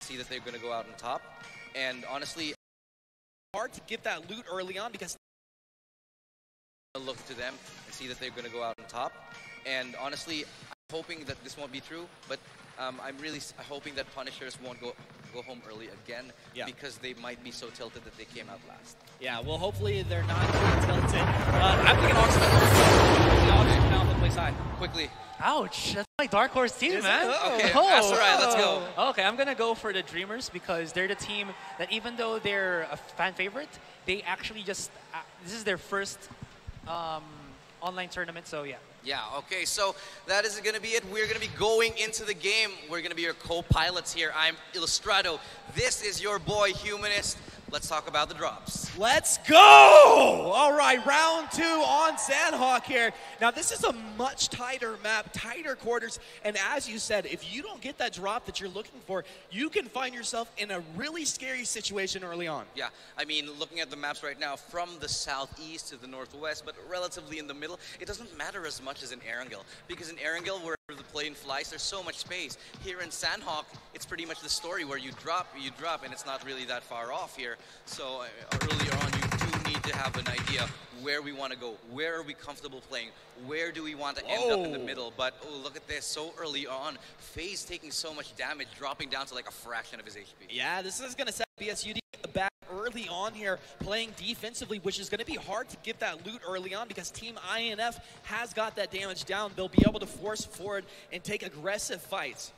see that they're going to go out on top. And honestly, hard to get that loot early on because look to them and see that they're going to go out on top. And honestly, I'm hoping that this won't be true, but I'm really hoping that Punishers won't go home early again because they might be so tilted that they came out last. Yeah, well, hopefully they're not too tilted. I'm thinking Oxford now that plays high. Quickly. Ouch, that's my dark horse team, man. Okay, that's all right, let's go. Okay, I'm going to go for the Dreamers because they're the team that even though they're a fan favorite, they actually just, this is their first online tournament, so yeah. Yeah, okay, so that is going to be it. We're going to be going into the game. We're going to be your co-pilots here. I'm Illustrado. This is your boy, Humanist. Let's talk about the drops. Let's go! All right, round 2 on Sandhawk here. Now, this is a much tighter map, tighter quarters, and as you said, if you don't get that drop that you're looking for, you can find yourself in a really scary situation early on. Yeah, I mean, looking at the maps right now, from the southeast to the northwest, but relatively in the middle, it doesn't matter as much as in Erangel, because in Erangel, wherever the plane flies, there's so much space. Here in Sandhawk, it's pretty much the story where you drop, and it's not really that far off here. So earlier on, you do need to have an idea where we want to go, where are we comfortable playing, where do we want to end up in the middle. But look at this, so early on, FaZe taking so much damage, dropping down to like a fraction of his HP. Yeah, this is going to set BSUD back early on here, playing defensively, which is going to be hard to get that loot early on because Team INF has got that damage down. They'll be able to force forward and take aggressive fights.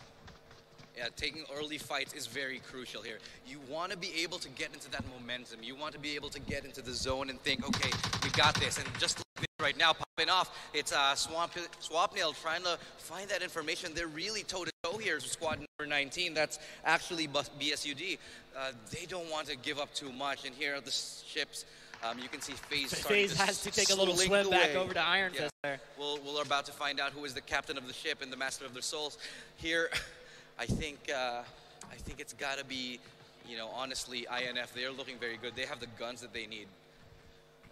Yeah, taking early fights is very crucial here. You want to be able to get into that momentum. You want to be able to get into the zone and think, okay, we got this. And just like this right now, popping off, it's Swapnil trying to find that information. They're really toe-to-toe here, squad number 19. That's actually BSUD. They don't want to give up too much. And here are the ships. You can see FaZe has to take a little swim back over to Iron Fist there. We're about to find out who is the captain of the ship and the master of their souls. Here, I think it's got to be, honestly, INF. They're looking very good. They have the guns that they need.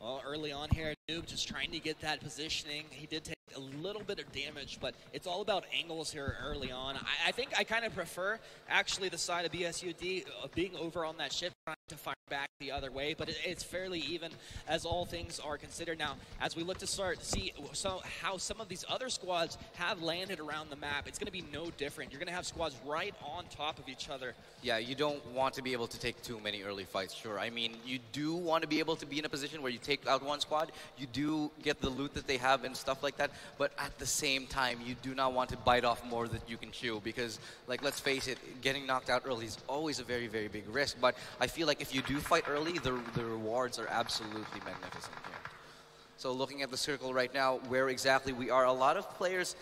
Well, early on here, Noob just trying to get that positioning. He did take a little bit of damage, but it's all about angles here early on. I think I kind of prefer, actually, the side of BSUD being over on that ship, trying to fire back the other way, but it's fairly even as all things are considered. Now, as we look to start to see how some of these other squads have landed around the map, it's going to be no different. You're going to have squads right on top of each other. Yeah, you don't want to be able to take too many early fights, sure. I mean, you do want to be able to be in a position where you take out one squad, you do get the loot that they have and stuff like that, but at the same time, you do not want to bite off more than you can chew because, like, let's face it, getting knocked out early is always a very, very big risk, but I feel like if you do fight early, the rewards are absolutely magnificent here. So looking at the circle right now, where exactly we are, a lot of players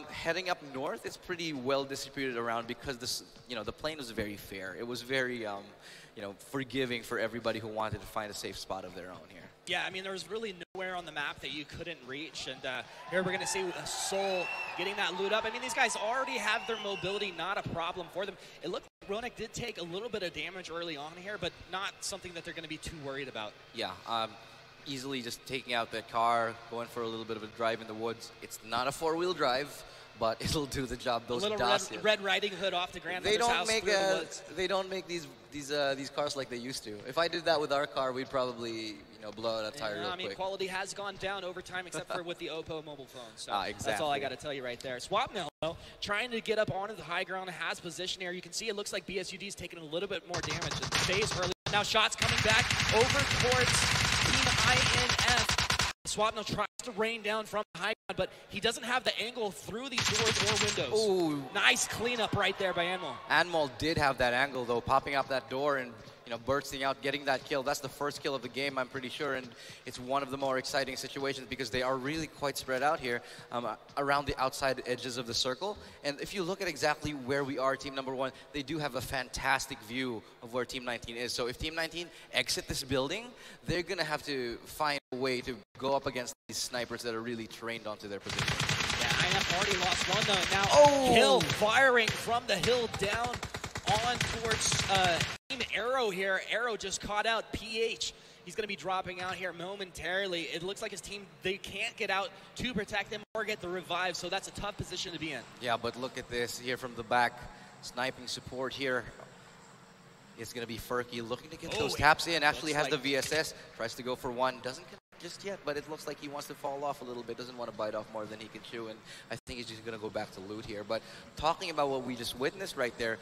heading up north. It's pretty well distributed around because this, the plane was very fair. It was very, forgiving for everybody who wanted to find a safe spot of their own here. Yeah, I mean, there was really nowhere on the map that you couldn't reach, and here we're going to see Soul getting that loot up. I mean, these guys already have their mobility, not a problem for them. It looked like Ronak did take a little bit of damage early on here, but not something that they're going to be too worried about. Yeah, easily just taking out that car, going for a little bit of a drive in the woods. It's not a four-wheel drive, but it'll do the job. Those a little red Riding Hood off the grandmother's house through the woods. They don't make these cars like they used to. If I did that with our car, we'd probably blow out a tire real quick. I mean, quality has gone down over time, except for with the Oppo mobile phone. So exactly. That's all I got to tell you right there. Swapnil, though, trying to get up onto the high ground, has position here. You can see it looks like BSUD's taking a little bit more damage. And FaZe early. Now shots coming back over towards Team INF. Swapnil tries to rain down from the high ground, but he doesn't have the angle through these doors or windows. Ooh. Nice cleanup right there by Anmol. Anmol did have that angle, though, popping up that door and bursting out, getting that kill. That's the first kill of the game, I'm pretty sure, and it's one of the more exciting situations because they are really quite spread out here around the outside edges of the circle. And if you look at exactly where we are, Team Number 1, they do have a fantastic view of where Team 19 is. So if Team 19 exit this building, they're going to have to find a way to go up against these snipers that are really trained onto their position. Yeah, INF already lost one, though. Now, Kill firing from the hill down on towards Team Arrow here. Arrow just caught out PH. He's going to be dropping out here momentarily. It looks like his team, they can't get out to protect him or get the revive, so that's a tough position to be in. Yeah, but look at this here from the back. Sniping support here. It's going to be Furky looking to get Oh, those taps in. Actually has like the VSS. Tries to go for one. Doesn't connect just yet, but it looks like he wants to fall off a little bit. Doesn't want to bite off more than he can chew, and I think he's just going to go back to loot here. But talking about what we just witnessed right there,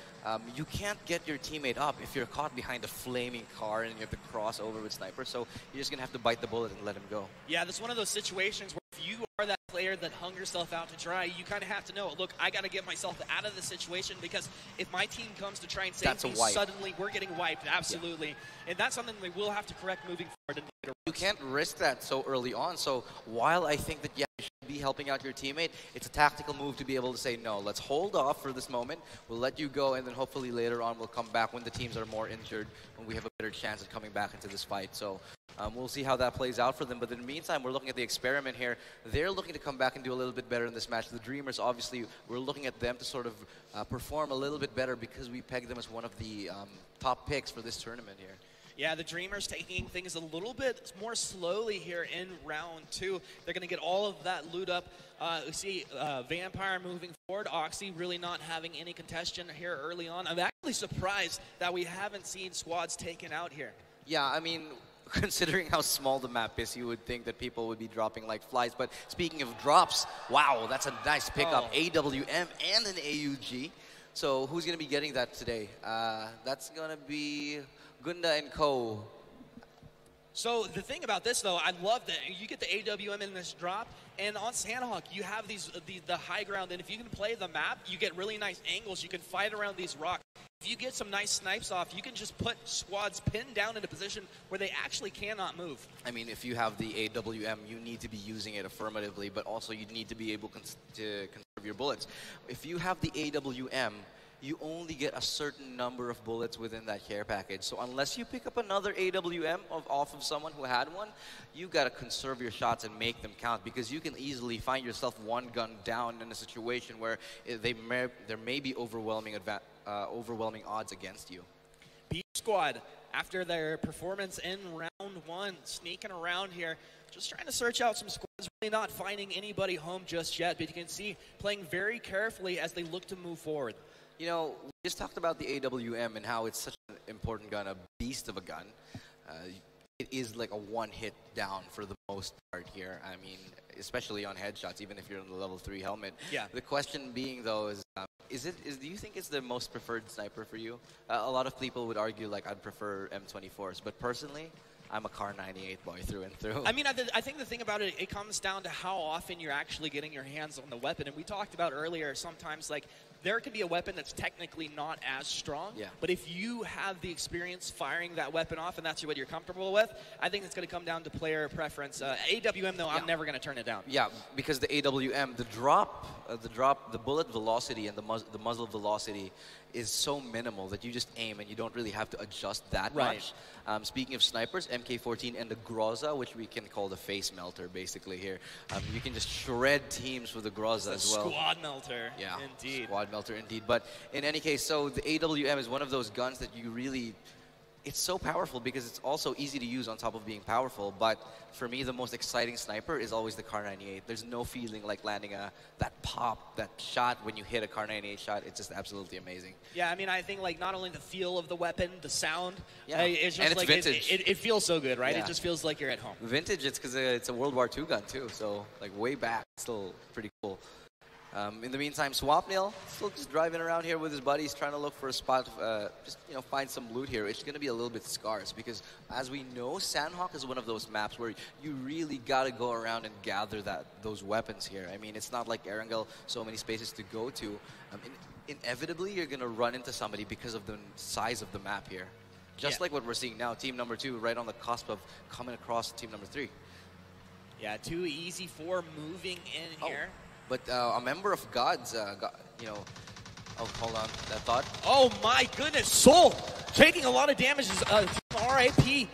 you can't get your teammate up if you're caught behind a flaming car and you have to cross over with Sniper. So you're just going to have to bite the bullet and let him go. Yeah, that's one of those situations where if you are that player that hung yourself out to dry, you kind of have to know, look, I got to get myself out of the situation, because if my team comes to try and save me, suddenly we're getting wiped. Absolutely. Yeah. And that's something we will have to correct moving forward. You can't risk that so early on. So while I think that, yeah, you should be helping out your teammate, it's a tactical move to be able to say, no, let's hold off for this moment. We'll let you go, and then hopefully later on we'll come back when the teams are more injured, when we have a better chance of coming back into this fight. So we'll see how that plays out for them. But in the meantime, we're looking at the experiment here. They're looking to come back and do a little bit better in this match. The Dreamers, obviously, we're looking at them to sort of perform a little bit better because we pegged them as one of the top picks for this tournament here. Yeah, the Dreamers taking things a little bit more slowly here in round 2. They're going to get all of that loot up. We see Vampire moving forward. Oxy really not having any contention here early on. I'm actually surprised that we haven't seen squads taken out here. Yeah, I mean, considering how small the map is, you would think that people would be dropping like flies. But speaking of drops, wow, that's a nice pickup. AWM and an AUG. So who's going to be getting that today? That's going to be Gunda and Co. So the thing about this, though, I love that you get the AWM in this drop, and on Sandhawk, you have the high ground, and if you can play the map, you get really nice angles. You can fight around these rocks. If you get some nice snipes off, you can just put squads pinned down in a position where they actually cannot move. I mean, if you have the AWM, you need to be using it affirmatively, but also you need to be able to conserve your bullets. If you have the AWM, you only get a certain number of bullets within that care package. So unless you pick up another AWM off of someone who had one, you got to conserve your shots and make them count, because you can easily find yourself one gun down in a situation where there may be overwhelming odds against you. B Squad, after their performance in round 1, sneaking around here, just trying to search out some squads, really not finding anybody home just yet, but you can see playing very carefully as they look to move forward. You know, we just talked about the AWM and how it's such an important gun, a beast of a gun. It is like a one-hit down for the most part here. I mean, especially on headshots, even if you're in the level 3 helmet. Yeah. The question being, though, is do you think it's the most preferred sniper for you? A lot of people would argue, like, I'd prefer M24s, but personally, I'm a Car 98 boy through and through. I mean, I think the thing about it, it comes down to how often you're actually getting your hands on the weapon. And we talked about earlier, sometimes, like, there can be a weapon that's technically not as strong, but if you have the experience firing that weapon off and that's what you're comfortable with, I think it's going to come down to player preference. AWM, though, I'm never going to turn it down. Yeah, because the AWM, the bullet velocity and the muzzle velocity is so minimal that you just aim and you don't really have to adjust that much. Speaking of snipers, MK14 and the Groza, which we can call the face melter basically here. You can just shred teams with the Groza as well. Squad melter, indeed. Squad melter indeed. But in any case, so the AWM is one of those guns that you really, it's so powerful because it's also easy to use on top of being powerful. But for me, the most exciting sniper is always the Car 98. There's no feeling like landing that pop, that shot when you hit a Car 98 shot. It's just absolutely amazing. Yeah, I mean, I think like not only the feel of the weapon, the sound, it's just and it's like vintage. It feels so good, right? It just feels like you're at home. Vintage, it's because it's a World War II gun too. So like way back, still pretty cool. In the meantime, Swapnil still just driving around here with his buddies, trying to look for a spot, just find some loot here. It's going to be a little bit scarce because, as we know, Sandhawk is one of those maps where you really got to go around and gather those weapons here. I mean, it's not like Erangel, so many spaces to go to. Inevitably, you're going to run into somebody because of the size of the map here. Just like what we're seeing now, team number 2 right on the cusp of coming across team number 3. Yeah, too easy for moving in here. But a member of Gods, oh, hold on, that thought. Oh my goodness, Soul taking a lot of damage. RAP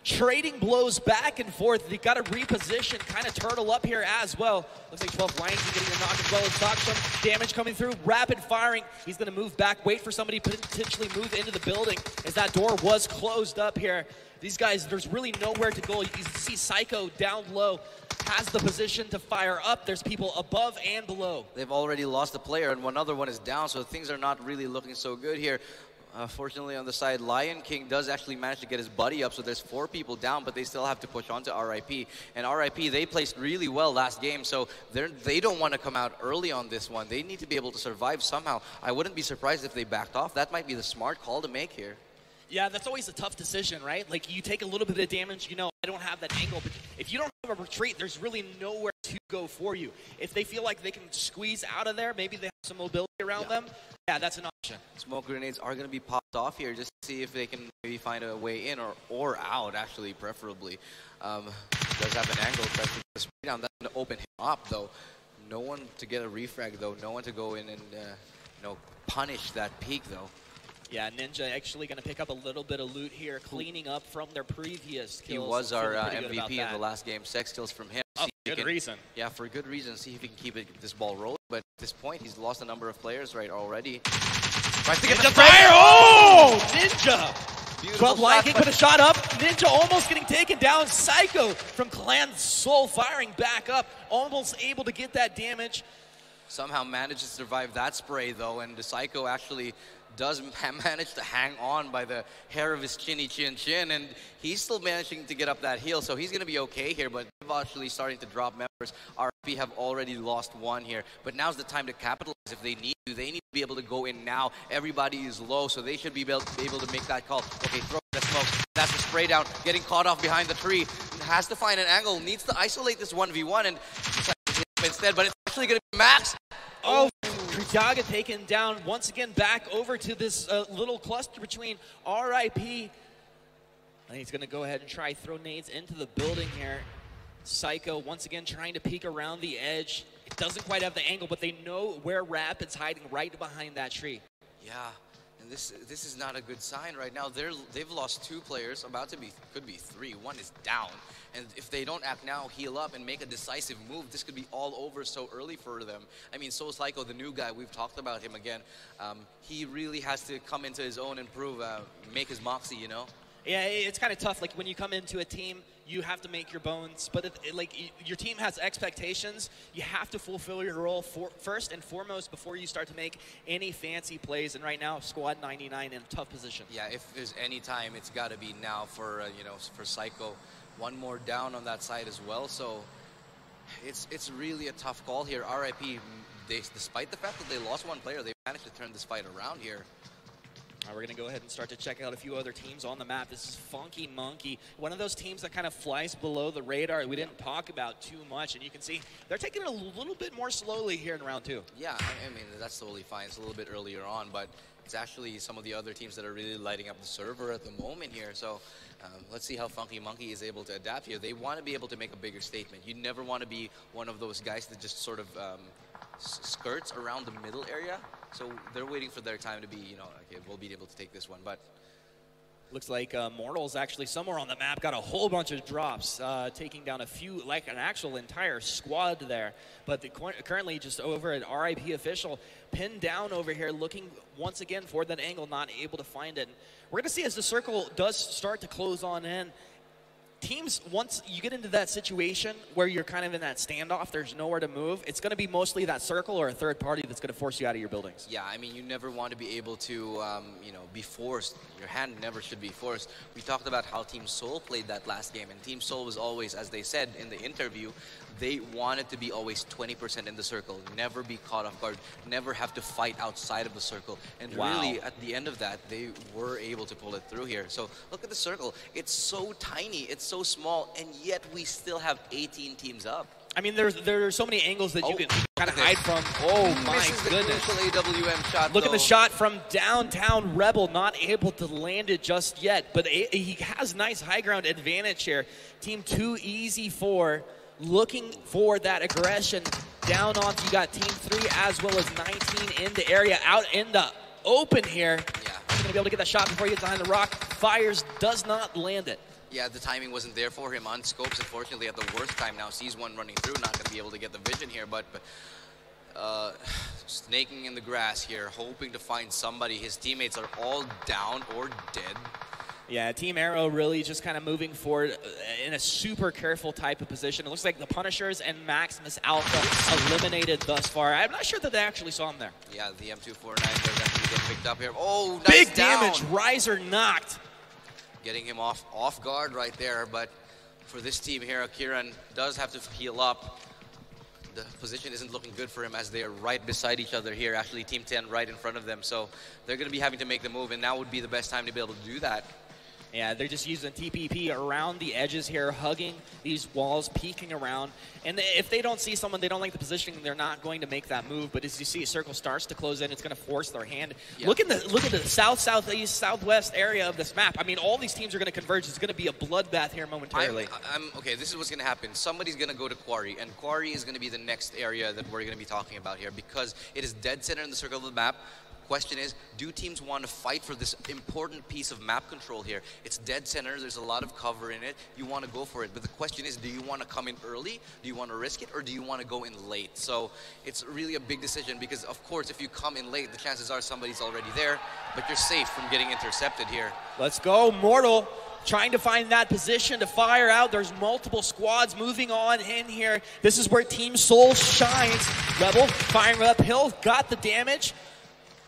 trading blows back and forth. They got to reposition, kind of turtle up here as well. Looks like 12 Lions getting a knock as well as Doc. Some damage coming through, rapid firing. He's going to move back, wait for somebody to potentially move into the building as that door was closed up here. These guys, there's really nowhere to go. You can see Psycho down low, has the position to fire up. There's people above and below. They've already lost a player, and one other one is down, so things are not really looking so good here. Fortunately, on the side, Lion King does actually manage to get his buddy up, so there's 4 people down, but they still have to push on to RIP. And RIP, they placed really well last game, so they don't want to come out early on this one. They need to be able to survive somehow. I wouldn't be surprised if they backed off. That might be the smart call to make here. Yeah, that's always a tough decision, right? Like, you take a little bit of damage, you know, I don't have that angle, but if you don't have a retreat, there's really nowhere to go for you. If they feel like they can squeeze out of there, maybe they have some mobility around them, yeah, that's an option. Smoke grenades are going to be popped off here just to see if they can maybe find a way in or out, actually, preferably. Does have an angle, but the spray down, that's going to open him up, though. No one to get a refrag, though. No one to go in and, you know, punish that peak, though. Yeah, Ninja actually going to pick up a little bit of loot here, cleaning up from their previous kills. He was our MVP in the last game. Sex kills from him. Oh, for good reason. Yeah, for good reason. See if he can keep this ball rolling. But at this point, he's lost a number of players right already. Tries to get the fire! Oh! Ninja! Beautiful But Lion King put a shot up. Ninja almost getting taken down. Psycho from Clan Soul firing back up. Almost able to get that damage. Somehow manages to survive that spray, though. And the Psycho actually does manage to hang on by the hair of his chinny chin, and he's still managing to get up that hill, so he's going to be okay here, but they're actually starting to drop members. RP have already lost 1 here, but now's the time to capitalize if they need to. They need to be able to go in now. Everybody is low, so they should be able to make that call. Okay, throw the smoke. That's the spray down, getting caught off behind the tree. Has to find an angle, needs to isolate this 1v1, and instead, but it's actually going to be Max. Oh, Kritaga taken down once again back over to this little cluster between RIP. I think he's going to go ahead and try throw nades into the building here. Psycho once again trying to peek around the edge. It doesn't quite have the angle, but they know where Rapid's hiding right behind that tree. Yeah, and this is not a good sign right now. They've lost 2 players, could be 3. 1 is down. And if they don't act now, heal up, and make a decisive move, this could be all over so early for them. I mean, so Psycho, the new guy, we've talked about him again. He really has to come into his own and prove, make his moxie, you know? Yeah, it's kind of tough. Like, when you come into a team, you have to make your bones. But, your team has expectations. You have to fulfill your role first and foremost before you start to make any fancy plays. And right now, Squad 99 in a tough position. Yeah, if there's any time, it's got to be now for, you know, for Psycho. 1 more down on that side as well, so it's really a tough call here. RIP, despite the fact that they lost 1 player, they managed to turn this fight around here. We're going to go ahead and start to check out a few other teams on the map. This is Funky Monkey, one of those teams that kind of flies below the radar. We didn't talk about too much, and you can see they're taking it a little bit more slowly here in round 2. Yeah, I mean, that's totally fine. It's a little bit earlier on, but it's actually some of the other teams that are really lighting up the server at the moment here. So let's see how Funky Monkey is able to adapt here. They want to be able to make a bigger statement. You never want to be one of those guys that just sort of skirts around the middle area. So they're waiting for their time to be, you know, okay, we'll be able to take this one. But looks like Mortals actually somewhere on the map got a whole bunch of drops, taking down a few, like an actual entire squad there. But currently just over at RIP Official, pinned down over here, looking once again for that angle, not able to find it. We're going to see as the circle does start to close on in, teams, once you get into that situation where you're kind of in that standoff, there's nowhere to move, it's going to be mostly that circle or a third party that's going to force you out of your buildings. Yeah, I mean, you never want to be able to, you know, be forced. Your hand never should be forced. We talked about how Team Soul played that last game, and Team Soul was always, as they said in the interview, they wanted to be always 20% in the circle, never be caught off guard, never have to fight outside of the circle. And really, at the end of that, they were able to pull it through here. So look at the circle. It's so tiny, it's so small, and yet we still have 18 teams up. I mean, there are so many angles that you can kind of hide from. Oh my goodness! The AWM shot. Look at the shot from downtown Rebel, not able to land it just yet, but he has nice high ground advantage here. Team 2 Easy 4 looking for that aggression down on. You got Team 3 as well as 19 in the area, out in the open here. Yeah, he's gonna be able to get that shot before he gets behind the rock. Fires, does not land it. Yeah, the timing wasn't there for him. On scopes, unfortunately, at the worst time now, sees one running through, not going to be able to get the vision here, but snaking in the grass here, hoping to find somebody. His teammates are all down or dead. Yeah, Team Arrow really just kind of moving forward in a super careful type of position. It looks like the Punishers and Maximus Alpha eliminated thus far. I'm not sure that they actually saw him there. Yeah, the M249 does actually get picked up here. Oh, nice big down. damage. Riser knocked. Getting him off guard right there, but for this team here, Kiran does have to heal up. The position isn't looking good for him as they are right beside each other here. Actually, Team 10 right in front of them. So they're going to be having to make the move, and now would be the best time to be able to do that. Yeah, they're just using TPP around the edges here, hugging these walls, peeking around. And if they don't see someone, they don't like the positioning, they're not going to make that move. But as you see, a circle starts to close in, it's going to force their hand. Yeah. Look at the south, southeast, southwest area of this map. I mean, all these teams are going to converge. It's going to be a bloodbath here momentarily. Okay, this is what's going to happen. Somebody's going to go to Quarry, and Quarry is going to be the next area that we're going to be talking about here because it is dead center in the circle of the map. Question is, do teams want to fight for this important piece of map control here? It's dead center, there's a lot of cover in it, you want to go for it, but the question is, do you want to come in early, do you want to risk it, or do you want to go in late? So it's really a big decision because of course if you come in late, the chances are somebody's already there, but you're safe from getting intercepted here. Let's go, Mortal. Trying to find that position to fire out. There's multiple squads moving on in here. This is where Team Soul shines. Rebel firing uphill, got the damage.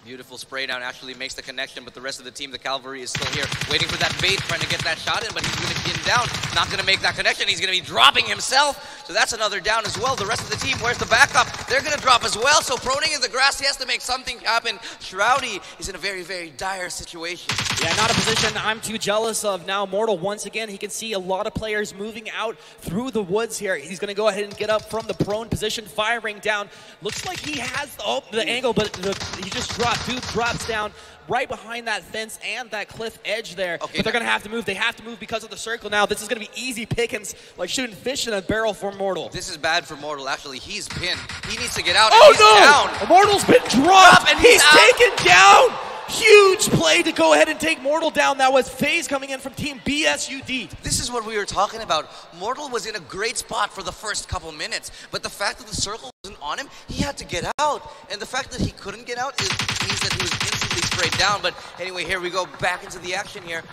Beautiful spray down, actually makes the connection, but the rest of the team, the Cavalry, is still here, waiting for that bait, trying to get that shot in, but he's going to get down, not going to make that connection, he's going to be dropping himself, so that's another down as well. The rest of the team, where's the backup? They're going to drop as well, so proning in the grass, he has to make something happen. Shroudy is in a very, very dire situation. Yeah, not a position I'm too jealous of now. Mortal, once again, he can see a lot of players moving out through the woods here. He's going to go ahead and get up from the prone position, firing down. Looks like he has the angle, but he just dropped. Dude drops down right behind that fence and that cliff edge there. Okay, but they're going to have to move. They have to move because of the circle now. This is going to be easy pickings, like shooting fish in a barrel for Mortal. This is bad for Mortal, actually. He's pinned. He needs to get out. Oh, no! Down. Mortal's been dropped, and he's taken down. Huge play to go ahead and take Mortal down. That was FaZe coming in from Team BSUD. This is what we were talking about. Mortal was in a great spot for the first couple minutes, but the fact that the circle wasn't on him, he had to get out. And the fact that he couldn't get out means that he was instantly sprayed down. But anyway, here we go back into the action here.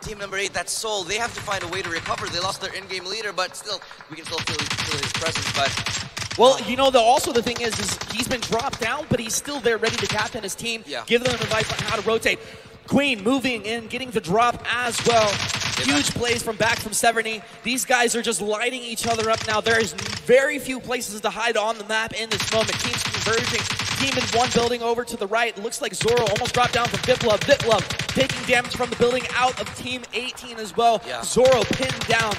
Team number 8, that's Soul. They have to find a way to recover. They lost their in-game leader, but still, we can still feel his presence. But well, you know, also the thing is he's been dropped down, but he's still there ready to captain his team, give them advice on how to rotate. Queen moving in, getting the drop as well. Huge plays from back from Severny. These guys are just lighting each other up now. There is very few places to hide on the map in this moment. Teams converging. Team in one building over to the right. Looks like Zoro almost dropped down from Viplove. Viplove taking damage from the building out of Team 18 as well. Zoro pinned down.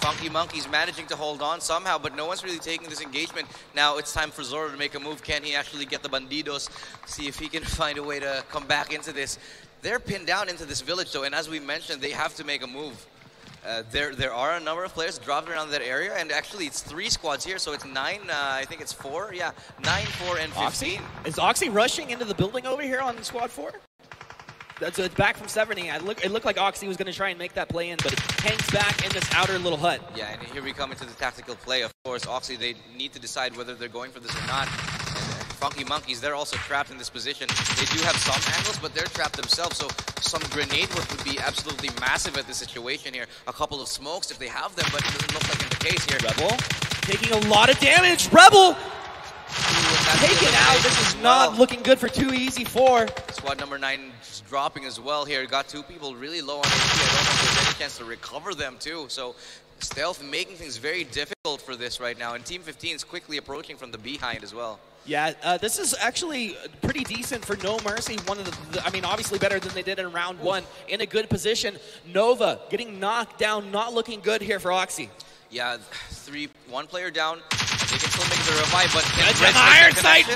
Funky Monkey's managing to hold on somehow, but no one's really taking this engagement. Now it's time for Zoro to make a move. Can he actually get the Bandidos? See if he can find a way to come back into this. They're pinned down into this village though, and as we mentioned, they have to make a move. There are a number of players dropped around that area, and actually it's 3 squads here, so it's 9, I think it's 4, yeah, 9, 4, and 15. Oxy? Is Oxy rushing into the building over here on squad 4? That's it's back from Severny. It looked like Oxy was going to try and make that play in, but it hangs back in this outer little hut. Yeah, and here we come into the tactical play. Of course, Oxy, they need to decide whether they're going for this or not. And Funky Monkeys, they're also trapped in this position. They do have some angles, but they're trapped themselves, so some grenade work would be absolutely massive at this situation here. A couple of smokes if they have them, but it doesn't look like in the case here. Rebel taking a lot of damage. Rebel taken out. This is not looking good for 2EZ4. Squad number 9 is dropping as well here. Got 2 people really low on HP. I don't know if there's any chance to recover them too. So Stealth making things very difficult for this right now. And Team 15 is quickly approaching from the behind as well. Yeah, this is actually pretty decent for No Mercy. One of the, I mean, obviously better than they did in round 1. In a good position. Nova getting knocked down, not looking good here for Oxy. Yeah, 1 player down. They can still make the revive, but the iron sight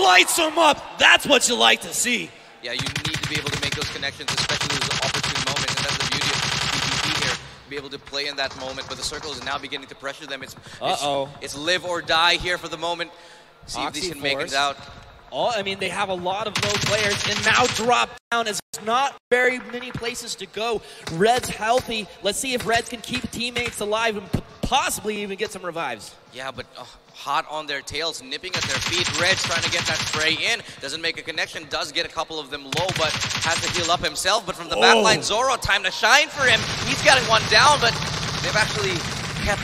lights them up. That's what you like to see. Yeah, you need to be able to make those connections, especially those opportune moments, and that's the beauty of PvP here. Be able to play in that moment, but the circle is now beginning to pressure them. It's live or die here for the moment. See if these can make it out. Oh, I mean, they have a lot of low players, and now drop down as there's not very many places to go. Red's healthy. Let's see if Reds can keep teammates alive and possibly even get some revives. Yeah, but hot on their tails, nipping at their feet. Red's trying to get that spray in. Doesn't make a connection. Does get a couple of them low, but has to heal up himself. But from the back line, Zoro, time to shine for him. He's getting one down, but they've actually kept...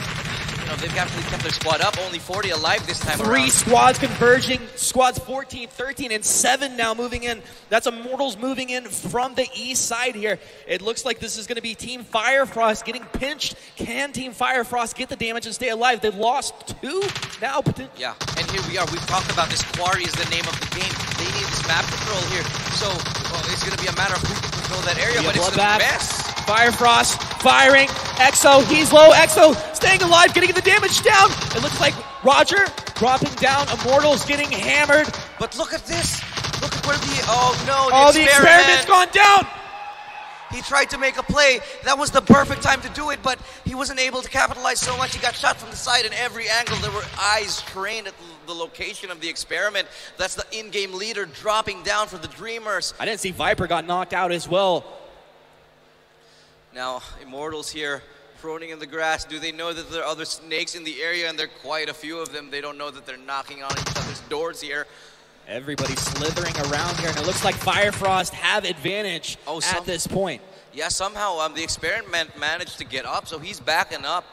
they've actually kept their squad up. Only 40 alive this time around. 3 squads converging. Squads 14, 13, and 7 now moving in. That's Immortals moving in from the east side here. It looks like this is going to be Team Firefrost getting pinched. Can Team Firefrost get the damage and stay alive? They lost 2 now. Yeah, and here we are. We've talked about this. Quarry is the name of the game. They need this map control here. So it's going to be a matter of who can control that area, but it's the best. Firefrost firing. Exo, he's low. Exo staying alive, getting the damage down. It looks like Roger dropping down. Immortals getting hammered. But look at this. Look at where the... Oh, no. The experiment's gone down. He tried to make a play. That was the perfect time to do it, but he wasn't able to capitalize so much. He got shot from the side in every angle. There were eyes trained at the location of the experiment. That's the in-game leader dropping down for the Dreamers. I didn't see Viper got knocked out as well. Now, Immortals here, proning in the grass. Do they know that there are other snakes in the area? And there are quite a few of them. They don't know that they're knocking on each other's doors here. Everybody's slithering around here, and it looks like Firefrost have advantage at this point. Yeah, somehow the experiment managed to get up, so he's backing up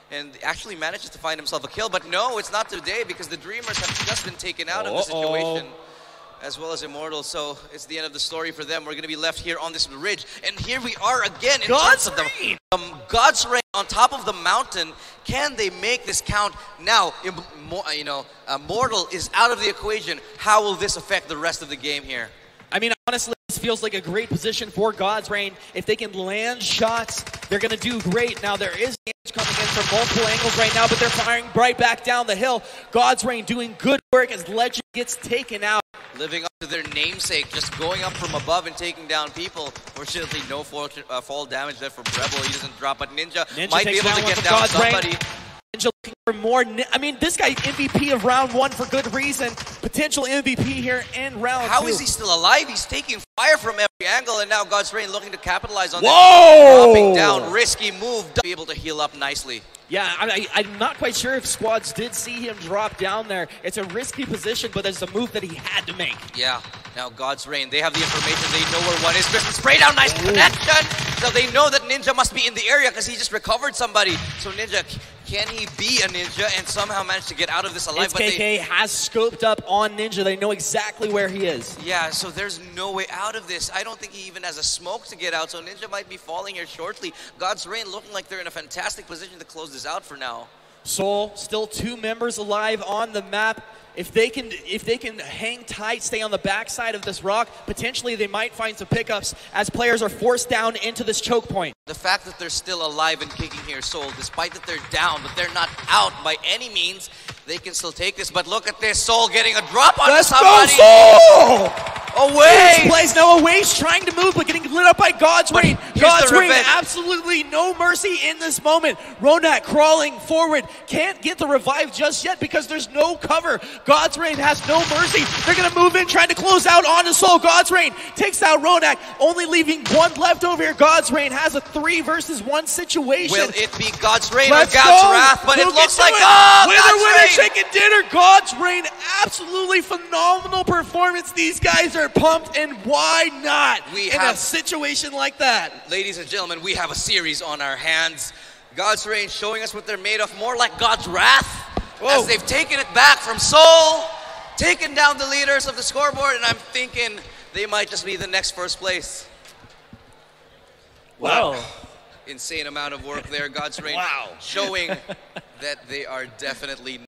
and actually manages to find himself a kill. But no, it's not today because the Dreamers have just been taken out of the situation, as well as Immortals. So it's the end of the story for them. We're going to be left here on this ridge, and here we are again in God's Rain. God's Rain on top of the mountain. Can they make this count? Now, Immortal is out of the equation. How will this affect the rest of the game here? I mean, honestly, this feels like a great position for God's Rain. If they can land shots, they're going to do great. Now, there is damage coming in from multiple angles right now, but they're firing right back down the hill. God's Rain doing good work as Legend gets taken out. Living up to their namesake, just going up from above and taking down people. Fortunately, no fall damage there for Rebel. He doesn't drop, but Ninja might be able to get down somebody. Ninja looking for more. I mean, this guy MVP of round 1 for good reason. Potential MVP here in round 2. How is he still alive? He's taking fire from every angle, and now God's Rain looking to capitalize on Whoa! Dropping down, risky move. Be able to heal up nicely. Yeah, I'm not quite sure if squads did see him drop down there. It's a risky position, but it's a move that he had to make. Yeah, now God's Rain, they have the information. They know where one is. Spray down, nice connection. So they know that Ninja must be in the area because he just recovered somebody. So Ninja, can he be a Ninja and somehow manage to get out of this alive? KK has scoped up on Ninja. They know exactly where he is. Yeah, so there's no way out of this. I don't think he even has a smoke to get out, so Ninja might be falling here shortly. God's Rain looking like they're in a fantastic position to close this out for now. Soul, still 2 members alive on the map. If they can hang tight, stay on the backside of this rock, potentially they might find some pickups as players are forced down into this choke point. The fact that they're still alive and kicking here, Soul, despite that they're down, but they're not out by any means, they can still take this. But look at this, Soul getting a drop on somebody. Go, Soul! Away! Plays now Away's trying to move, but getting lit up by God's Rain. God's Rain, absolutely no mercy in this moment. Ronak crawling forward, can't get the revive just yet because there's no cover. God's Rain has no mercy. They're going to move in, trying to close out onto Soul. God's Rain takes out Ronak, only leaving 1 left over here. God's Rain has a 3 versus 1 situation. Will it be God's Rain or God's Wrath? But it looks like, winner, chicken dinner. God's Rain, absolutely phenomenal performance. These guys are pumped, and why not in a situation like that? Ladies and gentlemen, we have a series on our hands. God's Rain showing us what they're made of, more like God's Wrath. As they've taken it back from Soul, taken down the leaders of the scoreboard, and I'm thinking they might just be the next first place. Wow. Insane amount of work there. God's Rain showing that they are definitely